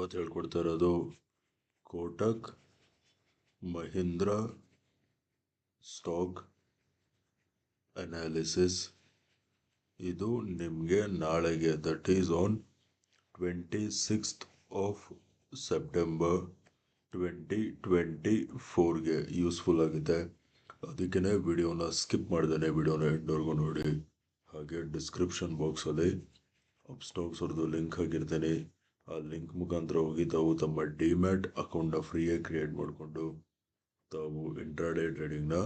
ಇವತ್ತು ಹೇಳ್ಕೊಡ್ತಾ ಇರೋದು ಕೋಟಕ್ ಮಹೀಂದ್ರ ಸ್ಟಾಕ್ ಅನಾಲಿಸಿಸ್. ಇದು ನಿಮಗೆ ನಾಳೆಗೆ, that is on 26th of September 2024ಗೆ ಯೂಸ್ಫುಲ್ ಆಗಿದೆ. ಅದಕ್ಕೇ ವಿಡಿಯೋನ ಸ್ಕಿಪ್ ಮಾಡ್ದೇನೆ ವಿಡಿಯೋನ ಎಂಡ್ವರೆಗೂ ನೋಡಿ. ಹಾಗೆ ಡಿಸ್ಕ್ರಿಪ್ಷನ್ ಬಾಕ್ಸಲ್ಲಿ ಅಪ್ಸ್ಟಾಕ್ಸ್ ಅವ್ರದ್ದು ಲಿಂಕ್ ಹಾಕಿರ್ತೀನಿ. ಆ ಲಿಂಕ್ ಮುಖಾಂತರ ಹೋಗಿ ತಾವು ತಮ್ಮ ಡಿಮ್ಯಾಟ್ ಅಕೌಂಟ್ನ ಫ್ರೀಯಾಗಿ ಕ್ರಿಯೇಟ್ ಮಾಡಿಕೊಂಡು ತಾವು ಇಂಟ್ರಾಡೇ ಟ್ರೇಡಿಂಗ್ನ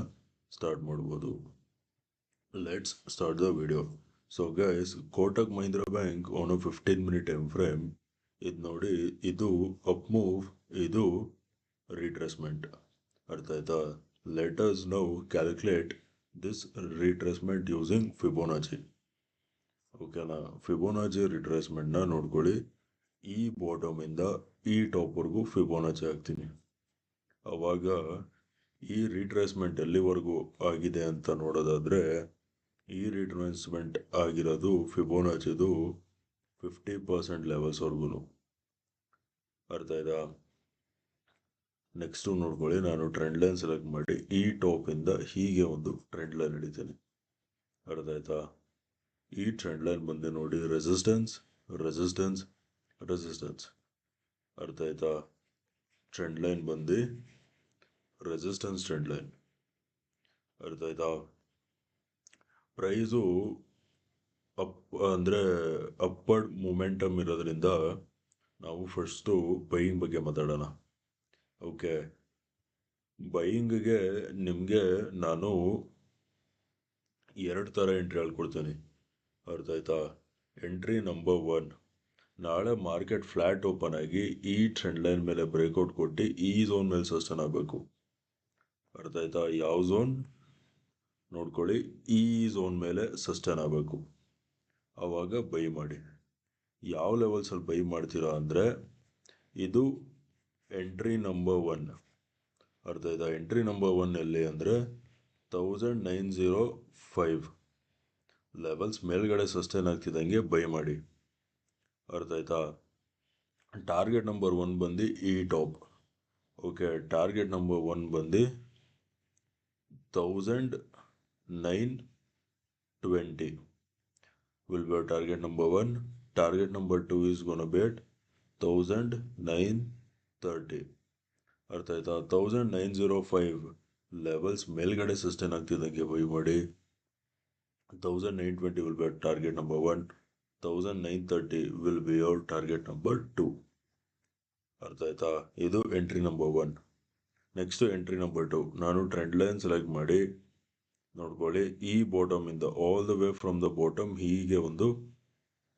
ಸ್ಟಾರ್ಟ್ ಮಾಡ್ಬೋದು. Let's start the video. So guys, Kotak Mahindra bank on 15-minute time frame ಇದು ನೋಡಿ, ಇದು ಅಪ್ ಮೂವ್, ಇದು ರಿಟ್ರೇಸ್ಮೆಂಟ್. ಅರ್ಥ ಆಯ್ತಾ? Let us now calculate this retracement using Fibonacci. ಓಕೆನಾ? ಫಿಬೋನಾಚಿ ರಿಟ್ರೇಸ್ಮೆಂಟ್ನ ನೋಡ್ಕೊಳ್ಳಿ. ಈ ಬಾಟಮಿಂದ ಈ ಟಾಪ್ವರೆಗೂ ಫಿಬೋನಾಚಿ ಹಾಕ್ತೀನಿ. ಅವಾಗ ಈ ರಿಟ್ರೇಸ್ಮೆಂಟ್ ಎಲ್ಲಿವರೆಗೂ ಆಗಿದೆ ಅಂತ ನೋಡೋದಾದರೆ, ಈ ರಿಟ್ರೇಸ್ಮೆಂಟ್ ಆಗಿರೋದು ಫಿಬೋನಾಚಿದು 50% ಲೆವೆಲ್ಸ್ವರೆಗೂ. ಅರ್ಥ ಆಯ್ತಾ? ನೆಕ್ಸ್ಟು ನೋಡ್ಕೊಳ್ಳಿ, ನಾನು ಟ್ರೆಂಡ್ ಲೈನ್ ಸೆಲೆಕ್ಟ್ ಮಾಡಿ ಈ ಟಾಪಿಂದ ಹೀಗೆ ಒಂದು ಟ್ರೆಂಡ್ ಲೈನ್ ಹಿಡಿತೀನಿ. ಅರ್ಥ ಆಯ್ತಾ? ಈ ಟ್ರೆಂಡ್ ಲೈನ್ ಬಂದು ನೋಡಿ, ರೆಸಿಸ್ಟೆನ್ಸ್ ರೆಸಿಸ್ಟೆನ್ಸ್ ರೆಸಿಸ್ಟೆನ್ಸ್. ಅರ್ಥ ಆಯ್ತಾ? ಟ್ರೆಂಡ್ ಲೈನ್ ಬಂದು ರೆಸಿಸ್ಟೆನ್ಸ್ ಟ್ರೆಂಡ್ ಲೈನ್. ಅರ್ಥ ಆಯ್ತಾ? ಪ್ರೈಸು ಅಪ್ ಅಂದರೆ ಅಪ್ವರ್ಡ್ ಮೂಮೆಂಟಮ್ ಇರೋದ್ರಿಂದ ನಾವು ಫಸ್ಟು ಬೈಯಿಂಗ್ ಬಗ್ಗೆ ಮಾತಾಡೋಣ. ಓಕೆ, ಬೈಯಿಂಗ್ಗೆ ನಿಮಗೆ ನಾನು 2 ಥರ ಎಂಟ್ರಿ ಹೇಳ್ಕೊಡ್ತೀನಿ. ಅರ್ಥ ಆಯ್ತಾ? ಎಂಟ್ರಿ ನಂಬರ್ 1, ನಾಳೆ ಮಾರ್ಕೆಟ್ ಫ್ಲ್ಯಾಟ್ ಓಪನ್ ಆಗಿ ಈ ಟ್ರೆಂಡ್ ಲೈನ್ ಮೇಲೆ ಬ್ರೇಕ್ಔಟ್ ಕೊಟ್ಟು ಈ ಝೋನ್ ಮೇಲೆ ಸಸ್ಟೇನ್ ಆಗಬೇಕು. ಅರ್ಥ ಆಯ್ತಾ? ಯಾವ ಝೋನ್ ನೋಡ್ಕೊಳ್ಳಿ, ಈ ಝೋನ್ ಮೇಲೆ ಸಸ್ಟೇನ್ ಆಗಬೇಕು. ಆವಾಗ ಬೈ ಮಾಡಿ. ಯಾವ ಲೆವೆಲ್ಸಲ್ಲಿ ಬೈ ಮಾಡ್ತೀರಾ ಅಂದರೆ, ಇದು ಎಂಟ್ರಿ ನಂಬರ್ 1. ಅರ್ಥ ಆಯ್ತಾ? ಎಂಟ್ರಿ ನಂಬರ್ 1 ಎಲ್ಲಿ ಅಂದರೆ 1905 ಲೆವೆಲ್ಸ್ ಮೇಲ್ಗಡೆ ಸಸ್ಟೇನ್ ಆಗ್ತಿದ್ದಂಗೆ ಬೈ ಮಾಡಿ. ಅರ್ಥ ಆಯ್ತಾ? ಟಾರ್ಗೆಟ್ ನಂಬರ್ 1 ಬಂದು ಈ ಟಾಪ್. ಓಕೆ, ಟಾರ್ಗೆಟ್ ನಂಬರ್ 1 ಬಂದು 1920 will be our target number 1. Target number 2 is gonna be at 1930. ಅರ್ಥ ಆಯ್ತಾ? 1905 ಲೆವೆಲ್ಸ್ ಮೇಲ್ಗಡೆ ಸಸ್ಟೇನ್ ಆಗ್ತಿದ್ದಂಗೆ ಬೈ ಮಾಡಿ. 1920 will be our target number 1. 1930 will be our target number 2. ಅರ್ಥ ಆಯ್ತಾ? ಇದು entry number 1. Next entry number 2, ನಾನು trend line select ಮಾಡಿ ನೋಡ್ಕೊಳ್ಳಿ, ಈ ಬಾಟಮಿಂದ all the way from the bottom ಹೀಗೆ ಒಂದು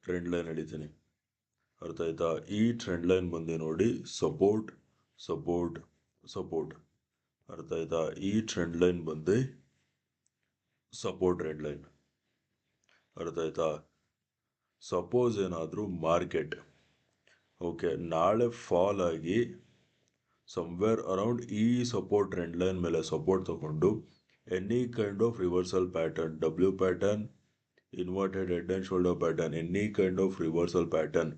ಟ್ರೆಂಡ್ ಲೈನ್ ಹಿಡಿತೀನಿ. ಅರ್ಥ ಆಯ್ತಾ? ಈ ಟ್ರೆಂಡ್ ಲೈನ್ ಬಂದು ನೋಡಿ, ಸಪೋರ್ಟ್ ಸಪೋರ್ಟ್ ಸಪೋರ್ಟ್. ಅರ್ಥ ಆಯ್ತಾ? ಈ ಟ್ರೆಂಡ್ ಲೈನ್ ಬಂದು ಸಪೋರ್ಟ್ ಟ್ರೆಂಡ್ ಲೈನ್. ಅರ್ಥ ಆಯ್ತಾ? ಸಪೋಸ್ ಏನಾದರೂ ಮಾರ್ಕೆಟ್ ಓಕೆ ನಾಳೆ ಫಾಲ್ ಆಗಿ ಸಮ್ವೇರ್ ಅರೌಂಡ್ ಈ ಸಪೋರ್ಟ್ ಟ್ರೆಂಡ್ ಲೈನ್ ಮೇಲೆ ಸಪೋರ್ಟ್ ತಗೊಂಡು any kind of reversal pattern, W pattern, inverted head and shoulder pattern, any kind of reversal pattern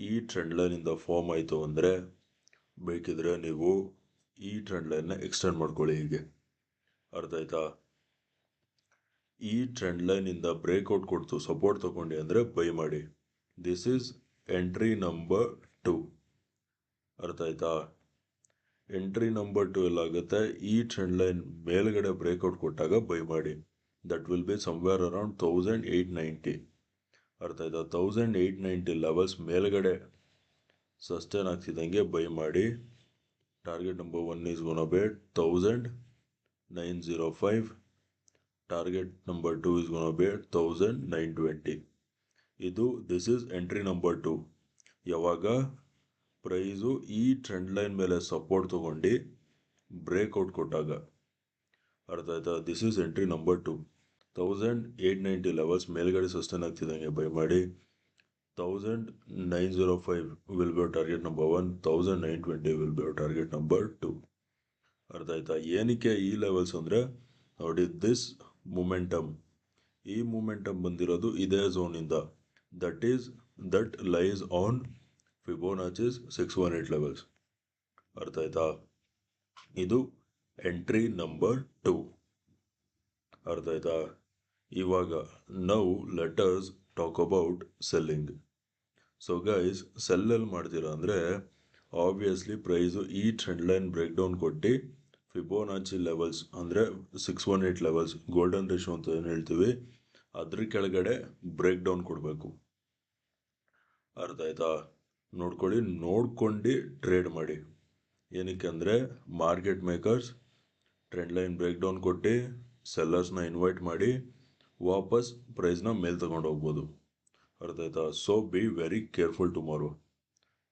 ಈ ಟ್ರೆಂಡ್ ಲೈನಿಂದ ಫಾರ್ಮ್ ಆಯಿತು ಅಂದರೆ, ಬೇಕಿದ್ರೆ ನೀವು ಈ ಟ್ರೆಂಡ್ ಲೈನ್ನ ಎಕ್ಸ್ಟೆಂಡ್ ಮಾಡ್ಕೊಳ್ಳಿ ಹೀಗೆ. ಅರ್ಥ ಆಯ್ತಾ? ಈ ಟ್ರೆಂಡ್ ಲೈನಿಂದ ಬ್ರೇಕ್ಔಟ್ ಕೊಡ್ತು ಸಪೋರ್ಟ್ ತಗೊಂಡು ಅಂದರೆ ಬೈ ಮಾಡಿ. This is entry number 2. ಅರ್ಥ ಆಯ್ತಾ? ಎಂಟ್ರಿ ನಂಬರ್ 2 ಎಲ್ಲಾಗುತ್ತೆ, ಈ ಟ್ರೆಂಡ್ ಲೈನ್ ಮೇಲ್ಗಡೆ ಬ್ರೇಕ್ಔಟ್ ಕೊಟ್ಟಾಗ ಬೈ ಮಾಡಿ. That will be somewhere around 1890. ಅರ್ಥ ಆಯ್ತಾ? 1890 ಲೆವೆಲ್ಸ್ ಮೇಲ್ಗಡೆ ಸಸ್ಟೇನ್ ಆಗ್ತಿದ್ದಂಗೆ ಬೈ ಮಾಡಿ. Target number 1 is gonna B 1905. Target number 2 is gonna B 1920. ಇದು ದಿಸ್ ಈಸ್ ಎಂಟ್ರಿ ನಂಬರ್ 2. ಯಾವಾಗ ಪ್ರೈಸು ಈ ಟ್ರೆಂಡ್ ಲೈನ್ ಮೇಲೆ ಸಪೋರ್ಟ್ ತಗೊಂಡು ಬ್ರೇಕ್ಔಟ್ ಕೊಟ್ಟಾಗ. ಅರ್ಥ ಆಯ್ತಾ? This is entry number 2. 1890 levels ಮೇಲ್ಗಡೆ ಸಸ್ಟೇನ್ ಆಗ್ತಿದ್ದಂಗೆ ಬೈ ಮಾಡಿ. 1905 will be target number 1. 1920 will be target number 2. ಅರ್ಥ ಆಯ್ತಾ? ಏನಕ್ಕೆ ಈ ಲೆವೆಲ್ಸ್ ಅಂದರೆ ನೋಡಿ, ದಿಸ್ ಮೂಮೆಂಟಮ್, ಈ ಮೂಮೆಂಟಮ್ ಬಂದಿರೋದು ಇದೇ ಝೋನಿಂದ, that lies on Fibonacci's 618 levels. ಅರ್ಥ ಆಯ್ತಾ? ಇದು ಎಂಟ್ರಿ ನಂಬರ್ 2. ಅರ್ಥ ಆಯ್ತಾ? ಇವಾಗ now let us talk about selling. So guys, ಸೆಲ್ಲಲ್ಲಿ ಮಾಡ್ತೀರಾ ಅಂದರೆ ಆಬ್ವಿಯಸ್ಲಿ ಪ್ರೈಸು ಈ ಟ್ರೆಂಡ್ ಲೈನ್ ಬ್ರೇಕ್ ಡೌನ್ ಕೊಟ್ಟು ಫಿಬೋನಾಚಿ ಲೆವೆಲ್ಸ್ ಅಂದರೆ 618 ಲೆವೆಲ್ಸ್, ಗೋಲ್ಡನ್ ರೇಷೋ ಅಂತ ಏನು ಹೇಳ್ತೀವಿ, ಅದ್ರ ಕೆಳಗಡೆ ಬ್ರೇಕ್ ಡೌನ್ ಕೊಡಬೇಕು. ಅರ್ಥ ಆಯ್ತಾ? ನೋಡ್ಕೊಂಡು ಟ್ರೇಡ್ ಮಾಡಿ. ಏನಕ್ಕೆ ಅಂದರೆ market makers trend line break down ಕೊಟ್ಟು ಸೆಲ್ಲರ್ಸ್ನ ಇನ್ವೈಟ್ ಮಾಡಿ ವಾಪಸ್ ಪ್ರೈಸ್ನ ಮೇಲೆ ತಗೊಂಡು ಹೋಗ್ಬೋದು. ಅರ್ಥ ಆಯ್ತಾ? So be very careful tomorrow.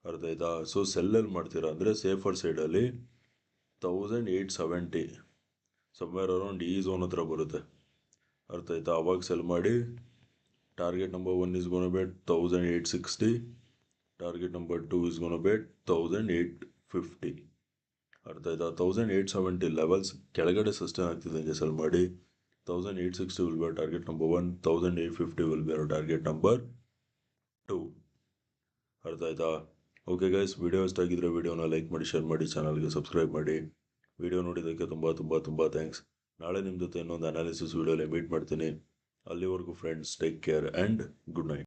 ಅರ್ಥ ಆಯ್ತಾ? ಸೊ ಸೆಲ್ಲಲ್ಲಿ ಮಾಡ್ತೀರಾ ಅಂದರೆ ಸೇಫರ್ ಸೈಡಲ್ಲಿ 1870 ಸಮ್ವೇರ್ ಅರೌಂಡ್ ಈ ಝೋನ್ ಹತ್ರ ಬರುತ್ತೆ. ಅರ್ಥ ಆಯ್ತಾ? ಅವಾಗ ಸೆಲ್ ಮಾಡಿ. Target number 1 is gone bet 1860. Target number 2 is gone bet 1850. ಅರ್ಥ ಆಯ್ತಾ? 1870 ಲೆವೆಲ್ಸ್ ಕೆಳಗಡೆ ಸಸ್ಟೈನ್ ಆಗ್ತಿದ್ದಂಗೆ ಸೆಲ್ ಮಾಡಿ. 1860 will be our target number 1. 1850 will be our target number 2. ಅರ್ಥ ಆಯ್ತಾ? ಓಕೆ ಗೈಸ್, ವಿಡಿಯೋ ಇಷ್ಟ ಆಗಿದ್ರೆ ವಿಡಿಯೋನ ಲೈಕ್ ಮಾಡಿ, ಶೇರ್ ಮಾಡಿ, ಚಾನಲ್ಗೆ ಸಬ್ಸ್ಕ್ರೈಬ್ ಮಾಡಿ. ವಿಡಿಯೋ ನೋಡಿದ್ದಕ್ಕೆ ತುಂಬ ಥ್ಯಾಂಕ್ಸ್. ನಾಳೆ ನಿಮ್ಮ ಜೊತೆ ಇನ್ನೊಂದು ಅನಾಲಿಸಿಸ್ ವಿಡಿಯೋಲಿ ಮೀಟ್ ಮಾಡ್ತೀನಿ. ಅಲ್ಲಿವರೆಗೂ friends, take care and good night.